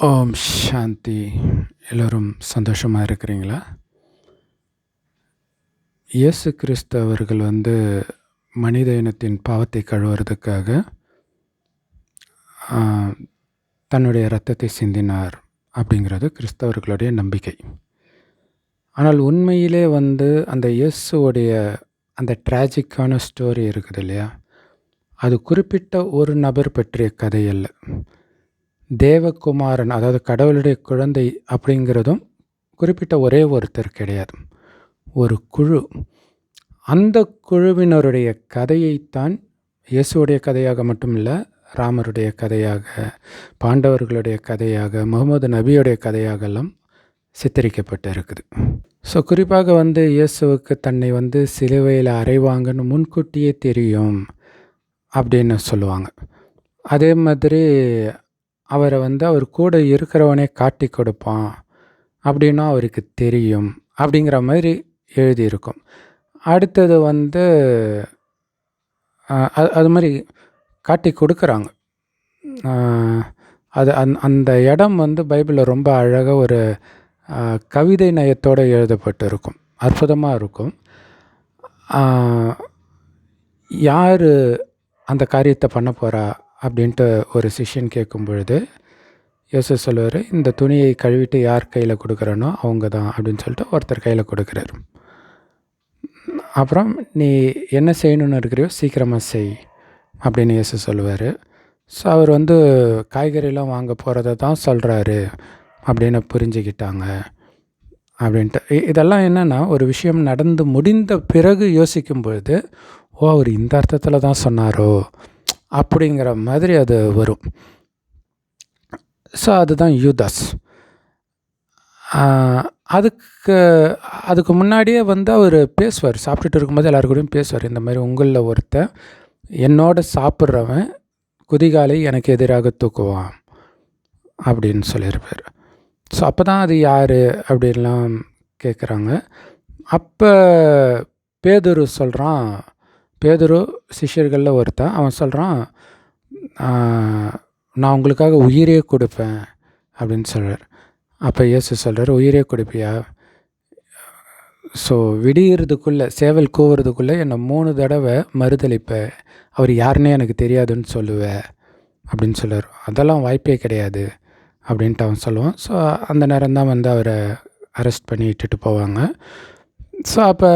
ஓம் சாந்தி. எல்லோரும் சந்தோஷமாக இருக்கிறீங்களா? இயேசு கிறிஸ்து அவர்கள் மனித இனத்தின் பாவத்தை கழுவுறதுக்காக ஆ, தன்னுடைய இரத்தத்தை சிந்தினார் அப்படிங்கிறது கிறிஸ்தவர்களுடைய நம்பிக்கை. ஆனால் உண்மையிலே அந்த இயேசுவோடைய அந்த ட்ராஜிக்கான ஸ்டோரி இருக்குது இல்லையா, அது குறிப்பிட்ட ஒரு நபர் பற்றிய கதை அல்ல. தேவகுமாரன், அதாவது கடவுளுடைய குழந்தை அப்படிங்கிறதும் குறிப்பிட்ட ஒரே ஒருத்தர் கிடையாது, ஒரு குழு. அந்த குழுவினருடைய கதையைத்தான் இயேசுடைய கதையாக மட்டும் இல்லை, ராமருடைய கதையாக, பாண்டவர்களுடைய கதையாக, முகமது நபியுடைய கதையாகலாம் சித்தரிக்கப்பட்டு இருக்குது. ஸோ குறிப்பாக இயேசுவுக்கு தன்னை சிலுவையில் அறைவாங்கன்னு முன்கூட்டியே தெரியும் அப்படின்னு சொல்லுவாங்க. அதே மாதிரி அவரை அவர் கூட இருக்கிறவனே காட்டி கொடுப்பான் அப்படின்னா அவருக்கு தெரியும் அப்படிங்கிற மாதிரி எழுதியிருக்கும். அடுத்தது அது மாதிரி காட்டி கொடுக்குறாங்க. அது அந்த இடம் பைபிளில் ரொம்ப அழகாக ஒரு கவிதை நயத்தோடு எழுதப்பட்டு இருக்கும், அற்புதமாக இருக்கும். யார் அந்த காரியத்தை பண்ண போகிறா அப்படின்ட்டு ஒரு சிஷ்யன் கேட்கும் பொழுது இயேசு சொல்லுவார், இந்த துணியை கழுவிட்டு யார் கையில் கொடுக்குறனோ அவங்க தான் அப்படின்னு சொல்லிட்டு ஒருத்தர் கையில் கொடுக்குறாரு. அப்புறம் நீ என்ன செய்யணுன்னு இருக்கிறியோ சீக்கிரமாக செய் அப்படின்னு இயேசு சொல்லுவார். ஸோ அவர் காய்கறிலாம் வாங்க போகிறத தான் சொல்கிறாரு அப்படின்னு புரிஞ்சுக்கிட்டாங்க அப்படின்ட்டு. இதெல்லாம் என்னென்னா, ஒரு விஷயம் நடந்து முடிந்த பிறகு யோசிக்கும் பொழுது, ஓ அவர் இந்த அர்த்தத்தில் தான் சொன்னாரோ அப்படிங்கிற மாதிரி அது வரும். ஸோ அதுதான் யூதாஸ். அதுக்கு முன்னாடியே அவர் பேசுவார், சாப்பிட்டுட்டு இருக்கும்போது எல்லாருக்கூடையும் பேசுவார். இந்த மாதிரி உங்களில் ஒருத்தன் என்னோட சாப்பிட்றவன் குதிகாலை எனக்கு எதிராக தூக்குவான் அப்படின்னு சொல்லியிருப்பார். ஸோ அப்போ தான் அது யார் அப்படின்லாம் கேட்குறாங்க. அப்போ பேதுரு சொல்கிறான், பேதுரு சிஷ்யர்களில் ஒருத்தன், அவன் சொல்கிறான், நான் உங்களுக்காக உயிரே கொடுப்பேன் அப்படின்னு சொல்கிறார். அப்போ இயேசு சொல்கிறார், உயிரே கொடுப்பியா? ஸோ விடியறதுக்குள்ளே, சேவல் கூவுறதுக்குள்ளே என்னை 3 தடவை மறுதளிப்பேன், அவர் யாருன்னே எனக்கு தெரியாதுன்னு சொல்லுவேன் அப்படின்னு சொல்லுவார். அதெல்லாம் வாய்ப்பே கிடையாது அப்படின்ட்டு அவன் சொல்லுவான். ஸோ அந்த நேரம் தான் அவரை அரெஸ்ட் பண்ணி இட்டுட்டு போவாங்க. ஸோ அப்போ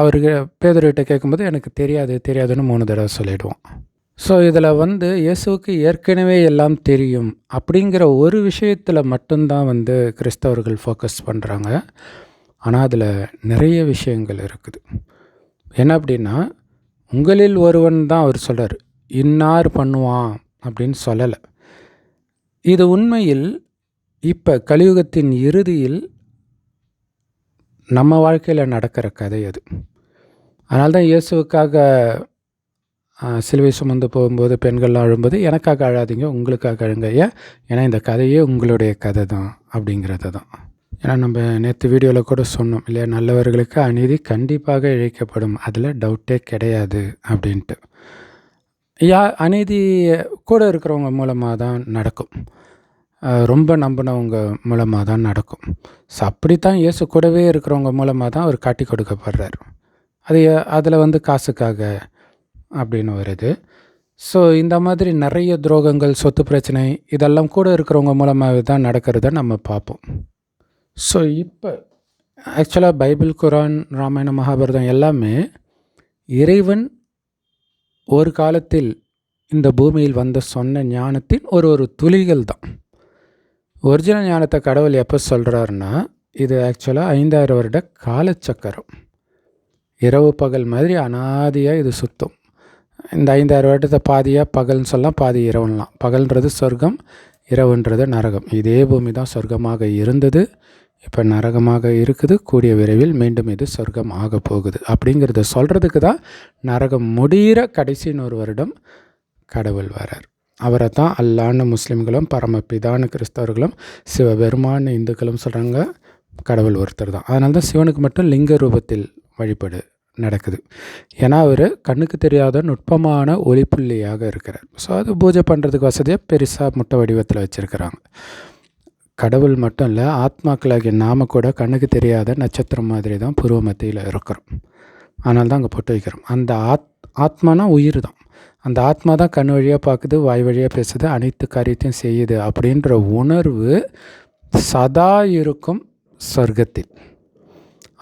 அவருக்கு பேதுருகிட்ட கேட்கும்போது எனக்கு தெரியாதுன்னு 3 தடவை சொல்லிவிடுவான். ஸோ இதில் இயேசுவுக்கு ஏற்கனவே எல்லாம் தெரியும் அப்படிங்கிற ஒரு விஷயத்தில் மட்டும்தான் கிறிஸ்தவர்கள் ஃபோக்கஸ் பண்ணுறாங்க. ஆனால் அதில் நிறைய விஷயங்கள் இருக்குது. என்ன அப்படின்னா, உங்களில் ஒருவன் தான் அவர் சொல்கிறார், இன்னார் பண்ணுவான் அப்படின்னு சொல்லலை. இது உண்மையில் இப்போ கலியுகத்தின் இறுதியில் நம்ம வாழ்க்கையில் நடக்கிற கதை அது. அதனால்தான் இயேசுவுக்காக சிலுவை சுமந்து போகும்போது பெண்கள்லாம் அழும்போது, எனக்காக அழாதீங்க, உங்களுக்காக அழுங்க. ஏன்னா இந்த கதையே உங்களுடைய கதை தான் அப்படிங்கிறது தான். ஏன்னா நம்ம நேற்று வீடியோவில் கூட சொன்னோம் இல்லையா, நல்லவர்களுக்கு அநீதி கண்டிப்பாக இழைக்கப்படும், அதில் டவுட்டே கிடையாது அப்படின்ட்டு. அநீதி கூட இருக்கிறவங்க மூலமாக தான் நடக்கும், ரொம்ப நம்பினவங்க மூலமாக தான் நடக்கும். ஸோ அப்படித்தான் இயேசு கூடவே இருக்கிறவங்க மூலமாக தான் அவர் காட்டி கொடுக்கப்படுறார். அதில் காசுக்காக அப்படின்னு வருது. ஸோ இந்த மாதிரி நிறைய துரோகங்கள், சொத்து பிரச்சனை, இதெல்லாம் கூட இருக்கிறவங்க மூலமாக தான் நடக்கிறத நம்ம பார்ப்போம். ஸோ இப்போ ஆக்சுவலாக பைபிள், குரான், ராமாயணம், மகாபாரதம் எல்லாமே இறைவன் ஒரு காலத்தில் இந்த பூமியில் சொன்ன ஞானத்தின் ஒரு துளிகள் தான். ஒரிஜினல் ஞானத்தை கடவுள் எப்போ சொல்கிறாருன்னா, இது ஆக்சுவலாக 5000 வருட காலச்சக்கரம், இரவு பகல் மாதிரி அனாதியாக இது சுற்றும். இந்த 5000 வருடத்தை பாதியாக பகல்னு சொல்லலாம், பாதி இரவுலாம். பகல்ன்றது சொர்க்கம், இரவுன்றது நரகம். இதே பூமி தான் சொர்க்கமாக இருந்தது, இப்போ நரகமாக இருக்குது. கூடிய விரைவில் மீண்டும் இது சொர்க்கம் ஆக போகுது அப்படிங்கிறத சொல்கிறதுக்கு தான் நரகம் முடிகிற கடைசி 100 வருடம் கடவுள் வரார். அவரை தான் அல்லான்னு முஸ்லீம்களும், பரமபிதான்னு கிறிஸ்தவர்களும், சிவபெருமான்னு இந்துக்களும் சொல்கிறாங்க. கடவுள் ஒருத்தர் தான். அதனால தான் சிவனுக்கு மட்டும் லிங்க ரூபத்தில் வழிபாடு நடக்குது. ஏன்னா அவர் கண்ணுக்கு தெரியாத நுட்பமான ஒளிப்புள்ளியாக இருக்கிறார். ஸோ அது பூஜை பண்ணுறதுக்கு வசதியாக பெருசாக முட்டை வடிவத்தில் வச்சுருக்கிறாங்க. கடவுள் மட்டும் இல்லை, ஆத்மாக்களாகிய நாம கூட கண்ணுக்கு தெரியாத நட்சத்திரம் மாதிரி தான் புருவ மத்தியில் இருக்கிறோம். அதனால தான் அங்கே பொட்டு வைக்கிறோம். அந்த ஆத்மானா உயிர் தான். அந்த ஆத்மா தான் கண் வழியாக பார்க்குது, வாய் வழியாக பேசுது, அனைத்து காரியத்தையும் செய்யுது அப்படின்ற உணர்வு சதா இருக்கும் சொர்க்கத்தில்.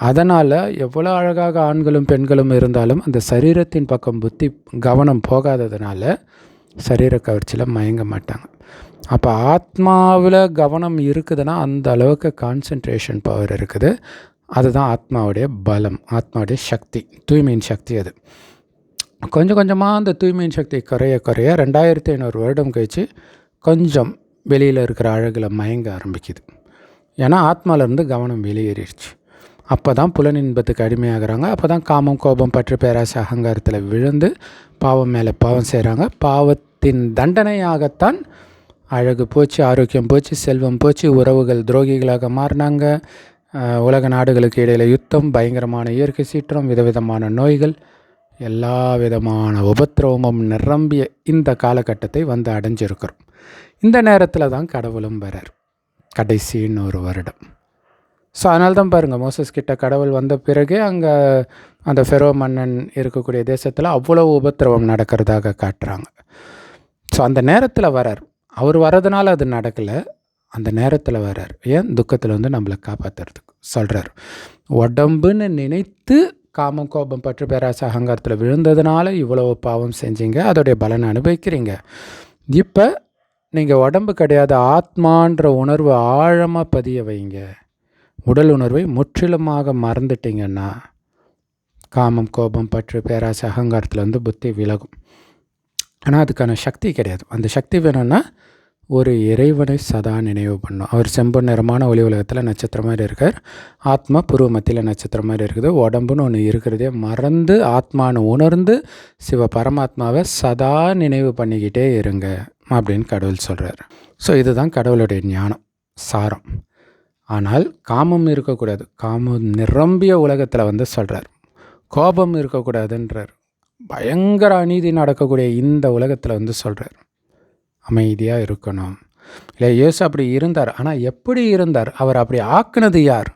அதனால் எவ்வளோ அழகாக ஆண்களும் பெண்களும் இருந்தாலும் அந்த சரீரத்தின் பக்கம் புத்தி கவனம் போகாததுனால சரீர கவர்ச்சியில் மயங்க மாட்டாங்க. அப்போ ஆத்மாவில் கவனம் இருக்குதுன்னா அந்த அளவுக்கு கான்சன்ட்ரேஷன் பவர் இருக்குது. அதுதான் ஆத்மாவுடைய பலம், ஆத்மாவுடைய சக்தி, தூய்மையின் சக்தி. அது கொஞ்சம் கொஞ்சமாக அந்த தூய்மையின் சக்தி குறைய 2500 வருடம் கழித்து கொஞ்சம் வெளியில் இருக்கிற அழகில் மயங்க ஆரம்பிக்குது. ஏன்னா ஆத்மாவிலேருந்து கவனம் வெளியேறிடுச்சு. அப்போ தான் புலனின்பத்துக்கு அடிமையாகிறாங்க. அப்போ தான் காமம், கோபம், பற்று, பேராசை, அகங்காரத்தில் விழுந்து பாவம் மேலே பாவம் செய்கிறாங்க. பாவத்தின் தண்டனையாகத்தான் அழகு போச்சு, ஆரோக்கியம் போச்சு, செல்வம் போச்சு, உறவுகள் துரோகிகளாக மாறினாங்க. உலக நாடுகளுக்கு இடையில் யுத்தம், பயங்கரமான இயற்கை சீற்றம், விதவிதமான நோய்கள், எல்லா விதமான உபத்திரவமும் நிரம்பிய இந்த காலகட்டத்தை வந்து அடைஞ்சிருக்கிறோம். இந்த நேரத்தில் தான் கடவுளும் வரார், கடைசின்னு ஒரு வருடம். ஸோ அதனால தான் பாருங்கள், மோசஸ் கிட்ட கடவுள் வந்த பிறகு அங்கே அந்த ஃபெரோ மன்னன் இருக்கக்கூடிய தேசத்தில் அவ்வளோ உபத்திரவம் நடக்கிறதாக காட்டுறாங்க. ஸோ அந்த நேரத்தில் வரார். அவர் வர்றதுனால அது நடக்கலை, அந்த நேரத்தில் வர்றார். ஏன்? துக்கத்தில் வந்து நம்மளை காப்பாற்றுறதுக்கு சொல்கிறார். உடம்புன்னு நினைத்து காமம், கோபம், பற்று, பேராசை, அகங்காரத்தில் விழுந்ததுனால இவ்வளோ பாவம் செஞ்சீங்க, அதோடைய பலனை அனுபவிக்கிறீங்க. இப்போ நீங்கள் உடம்பு கிடையாது, ஆத்மான்ற உணர்வு ஆழமாக பதிய வைங்க. உடல் உணர்வை முற்றிலுமாக மறந்துட்டிங்கன்னா காமம், கோபம், பற்று, பேராசை, அகங்காரத்தில் வந்து புத்தி விலகும். ஆனால் அதுக்கான சக்தி கிடையாது. அந்த சக்தி வேணும்னா ஒரு இறைவனை சதா நினைவு பண்ணும். அவர் செம்பொன் நிறமான ஒளி உலகத்தில் நட்சத்திரம் மாதிரி இருக்கார். ஆத்மா புருவ மத்தியில் நட்சத்திரம் மாதிரி இருக்குது. உடம்புன்னு ஒன்று இருக்கிறதே மறந்து ஆத்மானு உணர்ந்து சிவ பரமாத்மாவை சதா நினைவு பண்ணிக்கிட்டே இருங்க அப்படின்னு கடவுள் சொல்கிறார். ஸோ இதுதான் கடவுளுடைய ஞானம் சாரம். ஆனால் காமம் இருக்கக்கூடாது, காமம் நிரம்பிய உலகத்தில் வந்து சொல்கிறார். கோபம் இருக்கக்கூடாதுன்றார். பயங்கர அநீதி நடக்கக்கூடிய இந்த உலகத்தில் வந்து சொல்கிறார் அமைதியாக இருக்கணும். இல்லை, இயேசு அப்படி இருந்தார். ஆனால் எப்படி இருந்தார்? அவர் அப்படி ஆக்குனது யார்?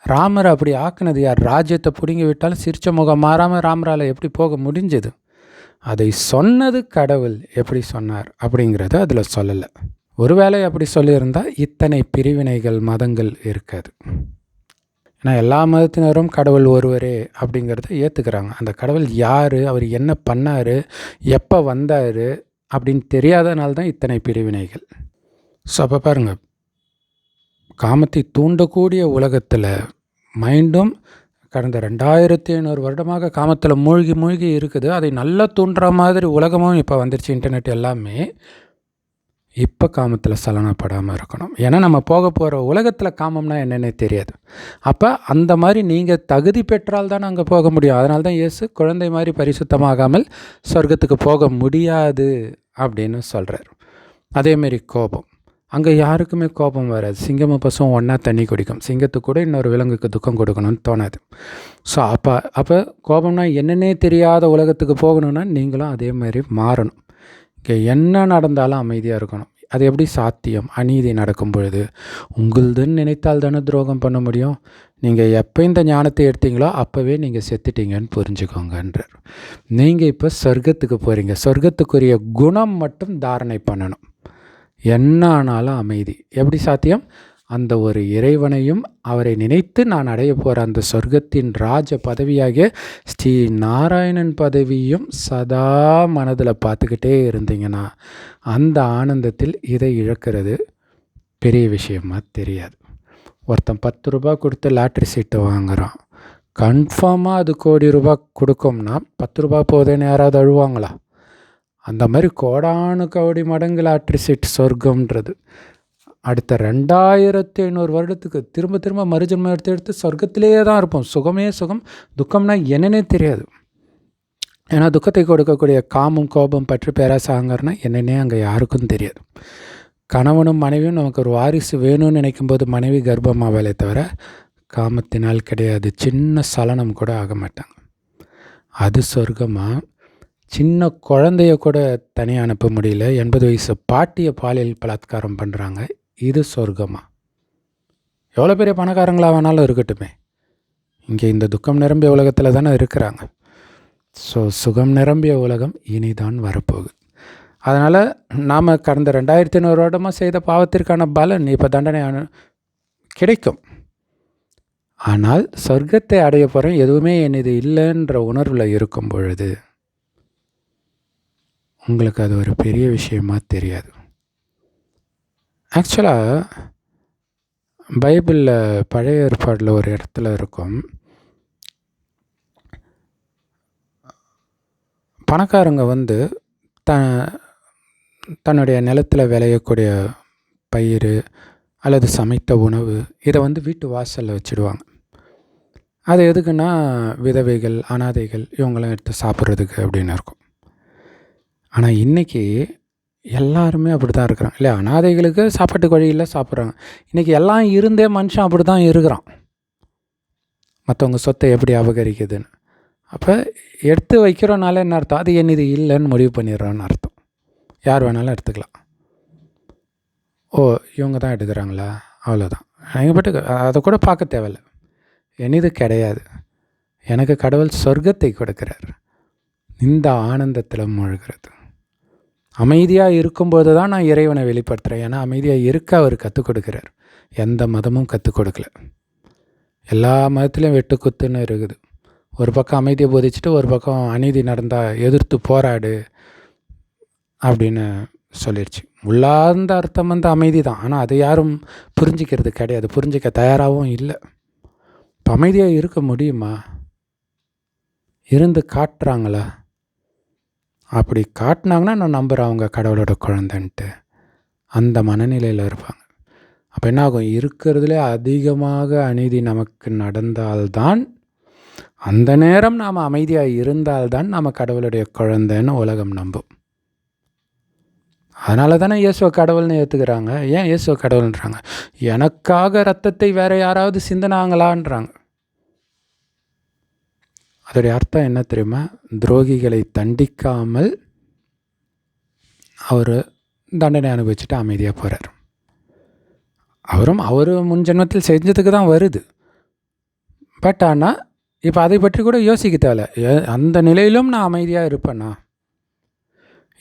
ராமர் அப்படி ஆக்குனது யார்? ராஜ்யத்தை பிடுங்கி விட்டாலும் சிரிச்ச முகம் மாறாமல் ராமரால் எப்படி போக முடிஞ்சது? அதை சொன்னது கடவுள். எப்படி சொன்னார் அப்படிங்கிறது அதில் சொல்லலை. ஒருவேளை அப்படி சொல்லியிருந்தால் இத்தனை பிரிவினைகள், மதங்கள் இருக்காது. ஏன்னா எல்லா மதத்தினரும் கடவுள் ஒருவரே அப்படிங்கிறத ஏற்றுக்கிறாங்க. அந்த கடவுள் யார், அவர் என்ன பண்ணார், எப்போ வந்தார் அப்படின்னு தெரியாதனால தான் இத்தனை பிரிவினைகள். ஸோ அப்போ பாருங்கள், காமத்தை தூண்டக்கூடிய உலகத்தில் மைண்டும் கடந்த 2500 வருடமாக காமத்தில் மூழ்கி இருக்குது. அதை நல்லா தூண்டுற மாதிரி உலகமும் இப்போ வந்துருச்சு, இன்டர்நெட் எல்லாமே. இப்போ காமத்தில் சலனப்படாமல் இருக்கணும். ஏன்னா நம்ம போக போகிற உலகத்தில் காமம்னா என்னென்னே தெரியாது. அப்போ அந்த மாதிரி நீங்கள் தகுதி பெற்றால் தான் அங்கே போக முடியும். அதனால தான் இயேசு குழந்தை மாதிரி பரிசுத்தமாகாமல் சொர்க்கத்துக்கு போக முடியாது அப்படின்னு சொல்கிறார். அதேமாரி கோபம், அங்கே யாருக்குமே கோபம் வராது. சிங்கமும் பசுவும் ஒன்றா தண்ணி குடிக்கும். சிங்கத்துக்கு கூட இன்னொரு விலங்குக்கு துக்கம் கொடுக்கணும்னு தோணாது. ஸோ அப்போ கோபம்னா என்னென்னே தெரியாத உலகத்துக்கு போகணுன்னா நீங்களும் அதே மாதிரி மாறணும். இங்கே என்ன நடந்தாலும் அமைதியாக இருக்கணும். அது எப்படி சாத்தியம்? அநீதி நடக்கும் பொழுது உங்களுதுன்னு நினைத்தால் தானே துரோகம் பண்ண முடியும். நீங்கள் எப்போ இந்த ஞானத்தை எடுத்தீங்களோ அப்போவே நீங்கள் செத்துட்டீங்கன்னு புரிஞ்சுக்கோங்கன்றார். நீங்கள் இப்போ சொர்க்கத்துக்கு போகிறீங்க. சொர்க்கத்துக்குரிய குணம் மட்டும் தாரணை பண்ணணும். என்ன ஆனாலும் அமைதி. எப்படி சாத்தியம்? அந்த ஒரு இறைவனையும் அவரை நினைத்து நான் அடைய போகிற அந்த சொர்க்கத்தின் ராஜ பதவியாகிய ஸ்ரீ நாராயணன் பதவியும் சதா மனதில் பார்த்துக்கிட்டே இருந்தீங்கன்னா அந்த ஆனந்தத்தில் இதை இழக்கிறது பெரிய விஷயமாக தெரியாது. ஒருத்தன் 10 ரூபா கொடுத்து லாட்ரி சீட்டை வாங்குகிறான். கன்ஃபார்மாக அது கோடி ரூபா கொடுக்கும்னா 10 ரூபா போதேன்னு யாராவது அழுவாங்களா? அந்த மாதிரி கோடானு கோடி மடங்கு லாட்ரி சீட் சொர்க்கம்ன்றது அடுத்த 2500 வருடத்துக்கு திரும்ப மறுஜன்மம் எடுத்து சொர்க்கத்திலேயே தான் இருப்போம். சுகமே சுகம், துக்கம்னா என்னன்னே தெரியாது. ஏன்னா துக்கத்தை கொடுக்கக்கூடிய காமம், கோபம், பற்று, பேராசை, அகங்காரம்னா என்னன்னே அங்கே யாருக்கும் தெரியாது. கணவனும் மனைவியும் நமக்கு ஒரு வாரிசு வேணும்னு நினைக்கும்போது மனைவி கர்ப்பமாகவே தவிர காமத்தினால் கிடையாது. சின்ன சலனம் கூட ஆக மாட்டாங்க. அது சொர்க்கமாக. சின்ன குழந்தைய கூட தனியாக அனுப்ப முடியல. 80 வயசு பாட்டியை பாலியல் பலாத்காரம் பண்ணுறாங்க. இது சொர்க்கமா? எவ்வளோ பெரிய பணக்காரங்களாக வேணாலும் இருக்கட்டுமே, இங்கே இந்த துக்கம் நிரம்பிய உலகத்தில் தானே இருக்கிறாங்க. ஸோ சுகம் நிரம்பிய உலகம் இனிதான் வரப்போகுது. அதனால் நாம் கடந்த 2500 வருடமாக செய்த பாவத்திற்கான பலன் இப்போ தண்டனை கிடைக்கும். ஆனால் சொர்க்கத்தை அடைய போகிறேன், எதுவுமே என் இது இல்லைன்ற உணர்வில் இருக்கும் பொழுது உங்களுக்கு அது ஒரு பெரிய விஷயமா தெரியாது. ஆக்சுவலாக பைபிளில் பழைய ஏற்பாடில் ஒரு இடத்துல இருக்கும், பணக்காரங்க தன்னுடைய நிலத்தில் விளையக்கூடிய பயிர் அல்லது சமைத்த உணவு இதை வீட்டு வாசலில் வச்சுடுவாங்க. அது எதுக்குன்னா விதவைகள், அனாதைகள் இவங்களாம் எடுத்து சாப்பிட்றதுக்கு அப்படின்னு இருக்கும். ஆனால் இன்றைக்கி எல்லாருமே அப்படி தான் இருக்கிறாங்க இல்லையா? அனாதைகளுக்கு சாப்பாட்டுக்கு வழியில் சாப்பிட்றாங்க. இன்றைக்கி எல்லாம் இருந்தே மனுஷன் அப்படி தான் இருக்கிறான், மற்றவங்க சொத்தை எப்படி அபகரிக்குதுன்னு. அப்போ எடுத்து வைக்கிறோனால என்ன அர்த்தம்? அது என் இது இல்லைன்னு முடிவு பண்ணிடுறான்னு அர்த்தம். யார் வேணாலும் எடுத்துக்கலாம். ஓ, இவங்க தான் எடுக்கிறாங்களா, அவ்வளோதான். எங்கள் பாட்டுக்கு அதை கூட பார்க்க தேவையில்லை. என் இது கிடையாது. எனக்கு கடவுள் சொர்க்கத்தை கொடுக்குறார். இந்த ஆனந்தத்தில் மூழ்கிறது. அமைதியாக இருக்கும்போது தான் நான் இறைவனை வெளிப்படுத்துகிறேன். ஏன்னா அமைதியாக இருக்க அவர் கற்றுக் கொடுக்குறார். எந்த மதமும் கற்றுக் கொடுக்கல. எல்லா மதத்துலேயும் வெட்டுக்குத்துன்னு இருக்குது. ஒரு பக்கம் அமைதியை போதிச்சுட்டு ஒரு பக்கம் அநீதி நடந்தால் எதிர்த்து போராடு அப்படின்னு சொல்லிடுச்சு. உள்ளார்ந்த அர்த்தம் அமைதி தான். ஆனால் அதை யாரும் புரிஞ்சிக்கிறது கிடையாது, புரிஞ்சிக்க தயாராகவும் இல்லை. இப்போ அமைதியாக இருக்க முடியுமா? இருந்து காட்டுறாங்களா? அப்படி காட்டினாங்கன்னா நான் நம்புகிறேன் அவங்க கடவுளோட குழந்தைன்ட்டு. அந்த மனநிலையில் இருப்பாங்க. அப்போ என்ன ஆகும்? இருக்கிறதுலே அதிகமாக அநீதி நமக்கு நடந்தால்தான், அந்த நேரம் நாம் அமைதியாக இருந்தால்தான் நாம் கடவுளுடைய குழந்தைன்னு உலகம் நம்பும். அதனால தானே இயேசுவை கடவுள்னு ஏற்றுக்கிறாங்க. ஏன் இயேசுவை கடவுள்ன்றாங்க? எனக்காக ரத்தத்தை வேறு யாராவது சிந்தினாங்களான்றாங்க. அதோடைய அர்த்தம் என்ன தெரியுமா? துரோகிகளை தண்டிக்காமல் அவர் தண்டனை அனுபவிச்சுட்டு அமைதியாக போகிறார். அவர் முன் ஜென்மத்தில் செஞ்சதுக்கு தான் வருது. பட் ஆனால் இப்போ அதை பற்றி கூட யோசிக்க தேவையில்ல. அந்த நிலையிலும் நான் அமைதியாக இருப்பேன்னா?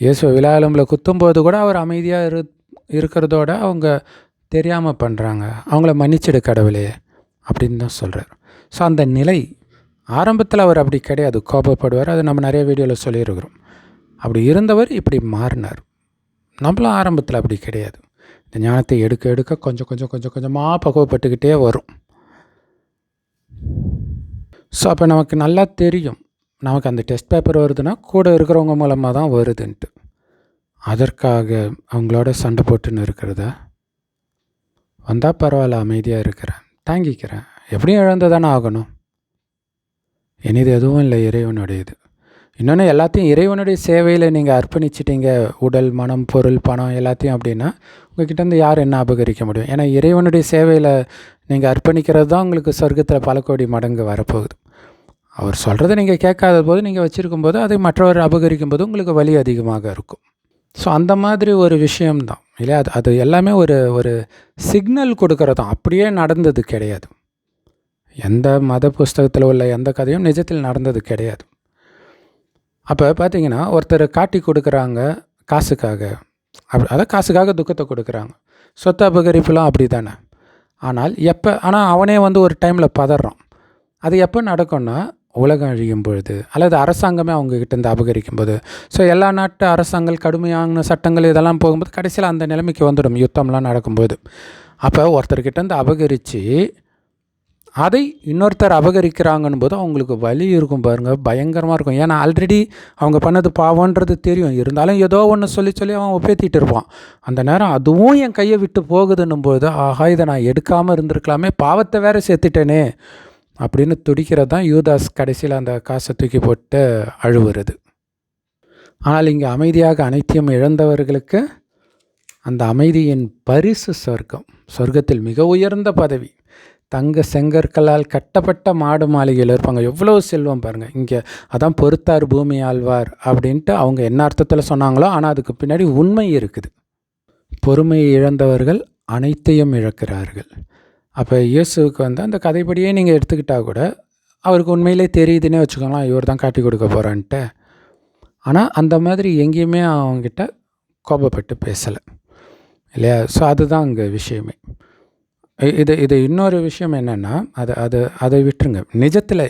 இயேசு விழாலம்பில் குத்தும்போது கூட அவர் அமைதியாக இருக்கிறதோட அவங்க தெரியாமல் பண்ணுறாங்க, அவங்கள மன்னிச்சிடு கடவுளே அப்படின்னு தான் சொல்கிறார். ஸோ அந்த நிலை ஆரம்பத்தில் அவர் அப்படி கிடையாது, கோபப்படுவார். அது நம்ம நிறைய வீடியோவில் சொல்லியிருக்கிறோம். அப்படி இருந்தவர் இப்படி மாறினார். நம்மளும் ஆரம்பத்தில் அப்படி கிடையாது. இந்த ஞானத்தை எடுக்க கொஞ்சம் கொஞ்சமாக பக்குவப்பட்டுக்கிட்டே வரும். ஸோ அப்போ நமக்கு நல்லா தெரியும், நமக்கு அந்த டெஸ்ட் பேப்பர் வருதுன்னா கூட இருக்கிறவங்க மூலமாக தான் வருதுன்ட்டு. அதற்காக அவங்களோட சண்டை போட்டுன்னு இருக்கிறதா? வந்தால் பரவாயில்ல, அமைதியாக இருக்கிறேன், தாங்கிக்கிறேன், எப்படியும் இழந்து ஆகணும். இனிது எதுவும் இல்லை இறைவனுடையது. இன்னொன்று, எல்லாத்தையும் இறைவனுடைய சேவையில் நீங்கள் அர்ப்பணிச்சிட்டிங்க, உடல், மனம், பொருள், பணம் எல்லாத்தையும் அப்படின்னா உங்கள்கிட்டேருந்து யார் என்ன அபகரிக்க முடியும்? ஏன்னா இறைவனுடைய சேவையில் நீங்கள் அர்ப்பணிக்கிறது தான் உங்களுக்கு சொர்க்கத்தில் பல கோடி மடங்கு வரப்போகுது. அவர் சொல்கிறத நீங்கள் கேட்காத போது, நீங்கள் வச்சுருக்கும் போது, அதை மற்றவர் அபகரிக்கும் போது உங்களுக்கு வலி அதிகமாக இருக்கும். ஸோ அந்த மாதிரி ஒரு விஷயம்தான் இல்லையா? அது எல்லாமே ஒரு சிக்னல் கொடுக்கறதான், அப்படியே நடந்தது கிடையாது. எந்த மத புஸ்தகத்தில் உள்ள எந்த கதையும் நிஜத்தில் நடந்தது கிடையாது. அப்போ பார்த்தீங்கன்னா, ஒருத்தர் காட்டி கொடுக்குறாங்க காசுக்காக, காசுக்காக துக்கத்தை கொடுக்குறாங்க. சொத்து அபகரிப்புலாம் அப்படி தானே. ஆனால் அவனே ஒரு டைமில் பதறான். அது எப்போ நடக்கும்னா, உலகம் அழியும் பொழுது, அல்லது அரசாங்கமே அவங்கக்கிட்டேருந்து அபகரிக்கும் போது. ஸோ எல்லா நாட்டு அரசாங்கங்கள், கடுமையான சட்டங்கள் இதெல்லாம் போகும்போது கடைசியில் அந்த நிலைமைக்கு வந்துடும், யுத்தம்லாம் நடக்கும்போது. அப்போ ஒருத்தர்கிட்டேருந்து அபகரித்து அதை இன்னொருத்தர் அபகரிக்கிறாங்கன்னு போது அவங்களுக்கு வலி இருக்கும் பாருங்கள், பயங்கரமாக இருக்கும். ஏன்னா ஆல்ரெடி அவங்க பண்ணது பாவன்றது தெரியும், இருந்தாலும் ஏதோ ஒன்று சொல்லி அவன் ஒப்பேற்றிட்டு இருப்பான். அந்த நேரம் அதுவும் என் கையை விட்டு போகுதுன்னும் போது, ஆஹா, இதை நான் எடுக்காமல் இருந்திருக்கலாமே, பாவத்தை வேறு சேர்த்துட்டேனே அப்படின்னு துடிக்கிறது தான் யூதாஸ் கடைசியில் அந்த காசை தூக்கி போட்டு அழுவுறது. ஆனால் இங்கே அமைதியாக அனைத்தையும் இழந்தவர்களுக்கு அந்த அமைதியின் பரிசு சொர்க்கம். சொர்க்கத்தில் மிக உயர்ந்த பதவி, தங்க செங்கற்களால் கட்டப்பட்ட மாடு மாளிகையில் இருப்பாங்க. எவ்வளோ செல்வம் பாருங்கள். இங்கே அதான் பொறுத்தார் பூமி ஆழ்வார் அப்படின்ட்டு அவங்க என்ன அர்த்தத்தில் சொன்னாங்களோ, ஆனால் அதுக்கு பின்னாடி உண்மை இருக்குது. பொறுமையை இழந்தவர்கள் அனைத்தையும் இழக்கிறார்கள். அப்போ இயேசுவுக்கு அந்த கதைப்படியே நீங்கள் எடுத்துக்கிட்டால் கூட அவருக்கு உண்மையிலே தெரியுதுன்னே வச்சுக்கோங்களேன், இவர் தான் காட்டி கொடுக்க போகிறான்ட்டு. ஆனால் அந்த மாதிரி எங்கேயுமே அவங்ககிட்ட கோபப்பட்டு பேசலை இல்லையா? ஸோ அதுதான் அங்கே விஷயமே. இது இன்னொரு விஷயம் என்னென்னா, அதை விட்டுருங்க. நிஜத்தில்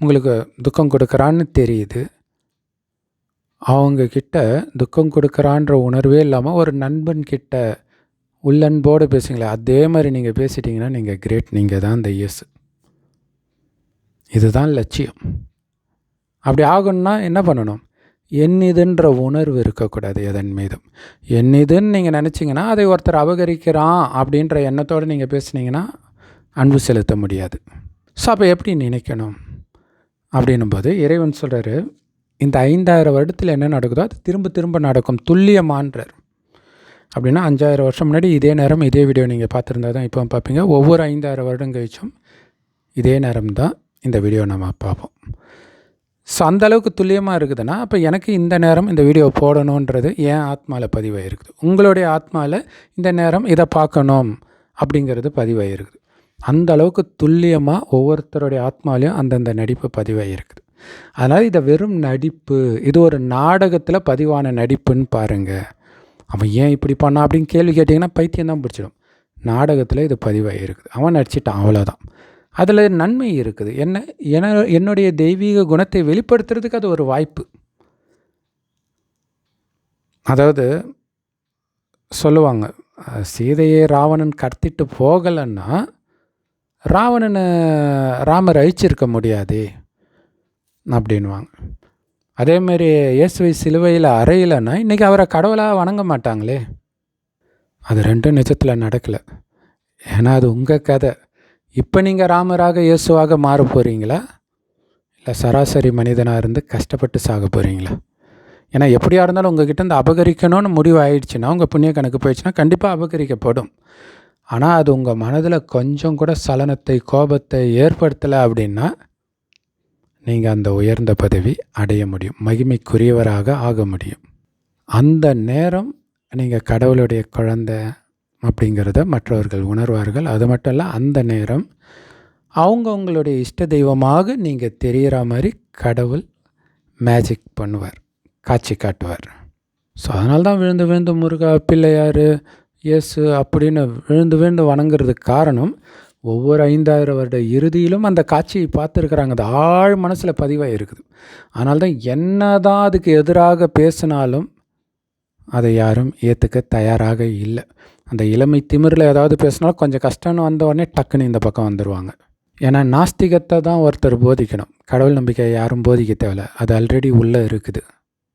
உங்களுக்கு துக்கம் கொடுக்குறான்னு தெரியுது, அவங்கக்கிட்ட துக்கம் கொடுக்குறான்ற உணர்வே இல்லாமல் ஒரு நண்பன்கிட்ட உள்ளன்போடு பேசுங்களேன், அதே மாதிரி நீங்கள் பேசிட்டிங்கன்னா நீங்கள் கிரேட். நீங்கள் தான் இந்த இயேசு. இதுதான் லட்சியம். அப்படி ஆகணும்னா என்ன பண்ணணும்? என்னதுன்ற உணர்வு இருக்கக்கூடாது எதன் மீதும். என்னதுன்னு நீங்கள் நினச்சிங்கன்னா அதை ஒருத்தர் அபகரிக்கிறான் அப்படின்ற எண்ணத்தோடு நீங்கள் பேசுனீங்கன்னா அன்பு செலுத்த முடியாது. ஸோ அப்போ எப்படி நினைக்கணும் அப்படின்னும்போது இறைவன் சொல்கிறாரு, இந்த 5000 வருடத்தில் என்ன நடக்குதோ அது திரும்ப திரும்ப நடக்கும், துல்லியமான்றார். அப்படின்னா 5000 வருஷம் முன்னாடி இதே நேரம் இதே வீடியோ நீங்கள் பார்த்துருந்தா தான் இப்போ பார்ப்பீங்க. ஒவ்வொரு 5000 வருடம் கழிச்சும் இதே நேரம் தான் இந்த வீடியோ நம்ம பார்ப்போம். ஸோ அந்தளவுக்கு துல்லியமாக இருக்குதுன்னா அப்போ எனக்கு இந்த நேரம் இந்த வீடியோ போடணுன்றது என் ஆத்மாவில் பதிவாயிருக்குது. உங்களுடைய ஆத்மாவில் இந்த நேரம் இதை பார்க்கணும் அப்படிங்கிறது பதிவாயிருக்குது. அந்த அளவுக்கு துல்லியமாக ஒவ்வொருத்தருடைய ஆத்மாலையும் அந்தந்த நடிப்பு பதிவாயிருக்குது. அதனால் இதை வெறும் நடிப்பு, இது ஒரு நாடகத்தில் பதிவான நடிப்புன்னு பாருங்கள். அவன் ஏன் இப்படி பண்ணான் அப்படின்னு கேள்வி கேட்டிங்கன்னா பைத்தியம் தான் பிடிச்சிடும். நாடகத்தில் இது பதிவாயிருக்குது, அவன் நடிச்சிட்டான், அவ்வளோதான். அதில் நன்மை இருக்குது. என்னுடைய தெய்வீக குணத்தை வெளிப்படுத்துறதுக்கு அது ஒரு வாய்ப்பு. அதாவது சொல்லுவாங்க, சீதையை ராவணன் கடத்திட்டு போகலைன்னா ராவணனை ராமர் அழிச்சிருக்க முடியாதே அப்படின்வாங்க. அதேமாரி இயேசுவை சிலுவையில் அறையிலன்னா இன்றைக்கி அவரை கடவுளாக வணங்க மாட்டாங்களே. அது ரெண்டும் நிஜத்தில் நடக்கலை. ஏன்னா அது உங்கள் கதை. இப்போ நீங்கள் ராமராக இயேசுவாக மாற போகிறீங்களா, இல்லை சராசரி மனிதனாக இருந்து கஷ்டப்பட்டு சாக போகிறீங்களா? ஏன்னா எப்படியா இருந்தாலும் உங்கள்கிட்ட இந்த அபகரிக்கணும்னு முடிவு ஆயிடுச்சுன்னா, உங்கள் புண்ணிய கணக்கு போயிடுச்சுன்னா கண்டிப்பாக அபகரிக்கப்படும். ஆனால் அது உங்கள் மனதில் கொஞ்சம் கூட சலனத்தை கோபத்தை ஏற்படுத்தலை அப்படின்னா நீங்கள் அந்த உயர்ந்த பதவி அடைய முடியும், மகிமைக்குரியவராக ஆக முடியும். அந்த நேரம் நீங்கள் கடவுளுடைய குழந்தை அப்படிங்கிறத மற்றவர்கள் உணர்வார்கள். அது மட்டும் இல்லை, அந்த நேரம் அவங்களுடைய இஷ்ட தெய்வமாக நீங்கள் தெரிகிற மாதிரி கடவுள் மேஜிக் பண்ணுவார், காட்சி காட்டுவார். ஸோ அதனால தான் விழுந்து விழுந்து முருகா, பிள்ளையார், இயேசு அப்படின்னு விழுந்து விழுந்து வணங்குறதுக்கு காரணம், ஒவ்வொரு 5000 வருட இறுதியிலும் அந்த காட்சியை பார்த்துருக்குறாங்க. அது ஆழ் மனசில் பதிவாக இருக்குது. அதனால தான் என்ன தான் அதுக்கு எதிராக பேசினாலும் அதை யாரும் ஏற்றுக்க தயாராக இல்லை. அந்த இளமை திமிரில் ஏதாவது பேசினாலும் கொஞ்சம் கஷ்டம்னு வந்த உடனே டக்குன்னு இந்த பக்கம் வந்துடுவாங்க. ஏன்னா நாஸ்திகத்தை தான் ஒருத்தர் போதிக்கணும், கடவுள் நம்பிக்கை யாரும் போதிக்க தேவையில்லை, அது ஆல்ரெடி உள்ளே இருக்குது.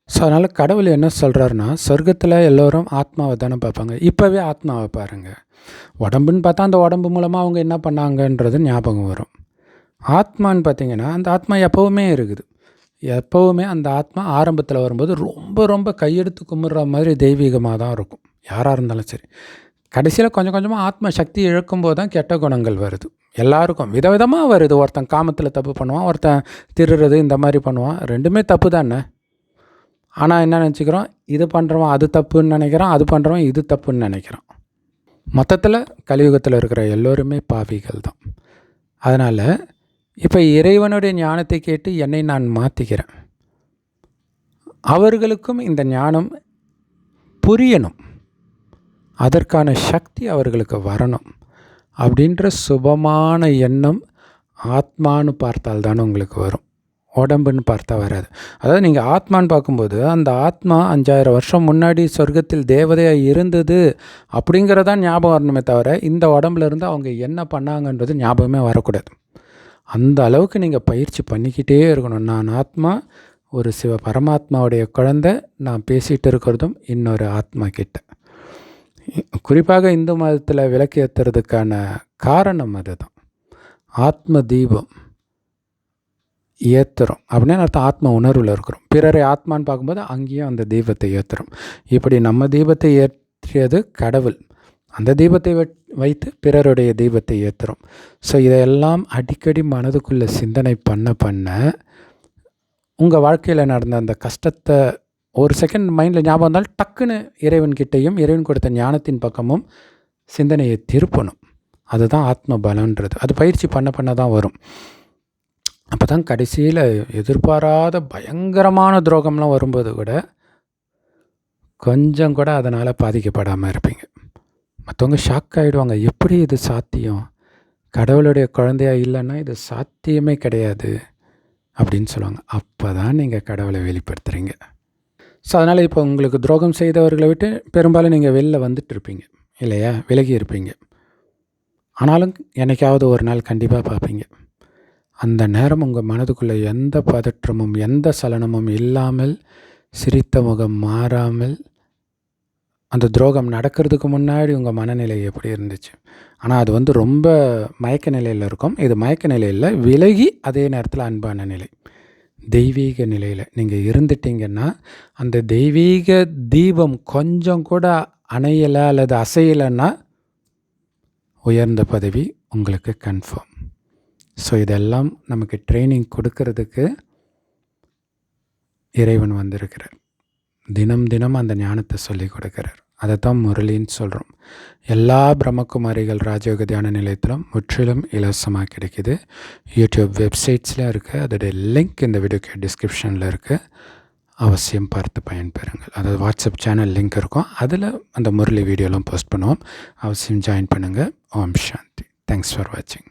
ஸோ அதனால் கடவுள் என்ன சொல்கிறாருன்னா, சொர்க்கத்தில் எல்லோரும் ஆத்மாவை தானே பார்ப்பாங்க. இப்போவே ஆத்மாவை பாருங்கள். உடம்புன்னு பார்த்தா அந்த உடம்பு மூலமாக அவங்க என்ன பண்ணாங்கன்றது ஞாபகம் வரும். ஆத்மான்னு பார்த்திங்கன்னா அந்த ஆத்மா எப்போவுமே இருக்குது. எப்போவுமே அந்த ஆத்மா ஆரம்பத்தில் வரும்போது ரொம்ப ரொம்ப கையெடுத்து கும்பிட்ற மாதிரி தெய்வீகமாக தான் இருக்கும், யாராக இருந்தாலும் சரி. கடைசியில் கொஞ்சம் கொஞ்சமாக ஆத்ம சக்தி இழக்கும்போது தான் கெட்ட குணங்கள் வருது. எல்லாருக்கும் விதவிதமாக வருது. ஒருத்தன் காமத்தில் தப்பு பண்ணுவான், ஒருத்தன் திருடுறது இந்த மாதிரி பண்ணுவான். ரெண்டுமே தப்பு தானே. ஆனால் என்ன நினச்சிக்கிறோம், இது பண்ணுறவன் அது தப்புன்னு நினைக்கிறான், அது பண்ணுறவன் இது தப்புன்னு நினைக்கிறான். மொத்தத்தில் கலியுகத்தில் இருக்கிற எல்லோருமே பாவிகள் தான். அதனால் இப்போ இறைவனுடைய ஞானத்தை கேட்டு என்னை நான் மாற்றிக்கிறேன். அவர்களுக்கும் இந்த ஞானம் புரியணும், அதற்கான சக்தி அவர்களுக்கு வரணும் அப்படின்ற சுபமான எண்ணம் ஆத்மானு பார்த்தால்தான் உங்களுக்கு வரும், உடம்புன்னு பார்த்தா வராது. அதாவது நீங்கள் ஆத்மான்னு பார்க்கும்போது அந்த ஆத்மா 5000 வருஷம் முன்னாடி சொர்க்கத்தில் தேவதையாக இருந்தது அப்படிங்கிறதான் ஞாபகம் வரணுமே தவிர இந்த உடம்புலேருந்து அவங்க என்ன பண்ணாங்கன்றது ஞாபகமே வரக்கூடாது. அந்த அளவுக்கு நீங்கள் பயிற்சி பண்ணிக்கிட்டே இருக்கணும். நான் ஆத்மா, ஒரு சிவ பரமாத்மாவுடைய குழந்தை, நான் பேசிகிட்டு இருக்கிறதும் இன்னொரு ஆத்மா கிட்ட. குறிப்பாக இந்து மதத்தில் விளக்கு ஏற்றுறதுக்கான காரணம் அதுதான். ஆத்ம தீபம் ஏற்றுறோம் அப்படின்னு அர்த்தம். ஆத்ம உணர்வில் இருக்கிறோம். பிறரை ஆத்மான்னு பார்க்கும்போது அங்கேயும் அந்த தீபத்தை ஏற்றுறோம். இப்படி நம்ம தீபத்தை ஏற்றியது கடவுள், அந்த தீபத்தை வைத்து பிறருடைய தீபத்தை ஏற்றுறோம். ஸோ இதையெல்லாம் அடிக்கடி மனதுக்குள்ளே சிந்தனை பண்ண உங்கள் வாழ்க்கையில் நடந்த அந்த கஷ்டத்தை ஒரு செகண்ட் மைண்டில் ஞாபகம் இருந்தாலும் டக்குன்னு இறைவன்கிட்டையும் இறைவன் கொடுத்த ஞானத்தின் பக்கமும் சிந்தனையை திருப்பணும். அதுதான் ஆத்ம பலன்றது. அது பயிற்சி பண்ண தான் வரும். அப்போ தான் கடைசியில் எதிர்பாராத பயங்கரமான துரோகம்லாம் வரும்போது கூட கொஞ்சம் கூட அதனால் பாதிக்கப்படாமல் இருப்பீங்க. மற்றவங்க ஷாக் ஆகிடுவாங்க. எப்படி இது சாத்தியம்? கடவுளுடைய குழந்தையா இல்லைன்னா இது சாத்தியமே கிடையாது அப்படின்னு சொல்லுவாங்க. அப்போ தான் நீங்கள் கடவுளை வெளிப்படுத்துகிறீங்க. ஸோ அதனால் இப்போ உங்களுக்கு துரோகம் செய்தவர்களை விட்டு பெரும்பாலும் நீங்கள் வெளில வந்துட்டு இருப்பீங்க இல்லையா? விலகி இருப்பீங்க. ஆனாலும் என்னைக்காவது ஒரு நாள் கண்டிப்பாக பார்ப்பீங்க. அந்த நேரம் உங்கள் மனதுக்குள்ளே எந்த பதற்றமும் எந்த சலனமும் இல்லாமல், சிரித்த முகம் மாறாமல், அந்த துரோகம் நடக்கிறதுக்கு முன்னாடி உங்கள் மனநிலை எப்படி இருந்துச்சு? ஆனால் அது ரொம்ப மயக்க நிலையில் இருக்கும். இது மயக்க நிலையில் விலகி அதே நேரத்தில் அன்பான நிலை, தெய்வீக நிலையில் நீங்கள் இருந்துட்டிங்கன்னா, அந்த தெய்வீக தீபம் கொஞ்சம் கூட அணையலை அல்லது அசையலைன்னா உயர்ந்த பதவி உங்களுக்கு கன்ஃபார்ம். ஸோ இதெல்லாம் நமக்கு ட்ரைனிங் கொடுக்கறதுக்கு இறைவன் வந்திருக்கிறார். தினம் தினம் அந்த ஞானத்தை சொல்லி கொடுக்குறார். அதை தான் முரளின்னு சொல்கிறோம். எல்லா பிரம்மகுமாரிகள் ராஜயோக தியான நிலையத்திலும் முற்றிலும் இலவசமாக கிடைக்கிது. யூடியூப் வெப்சைட்ஸில் இருக்குது. அதோடைய லிங்க் இந்த வீடியோக்கு டிஸ்கிரிப்ஷனில் இருக்குது. அவசியம் பார்த்து பயன்பெறுங்கள். அதாவது வாட்ஸ்அப் சேனல் லிங்க் இருக்கும். அதில் அந்த முரளி வீடியோலாம் போஸ்ட் பண்ணுவோம். அவசியம் ஜாயின் பண்ணுங்கள். ஓம் சாந்தி. தேங்க்ஸ் ஃபார் வாட்சிங்.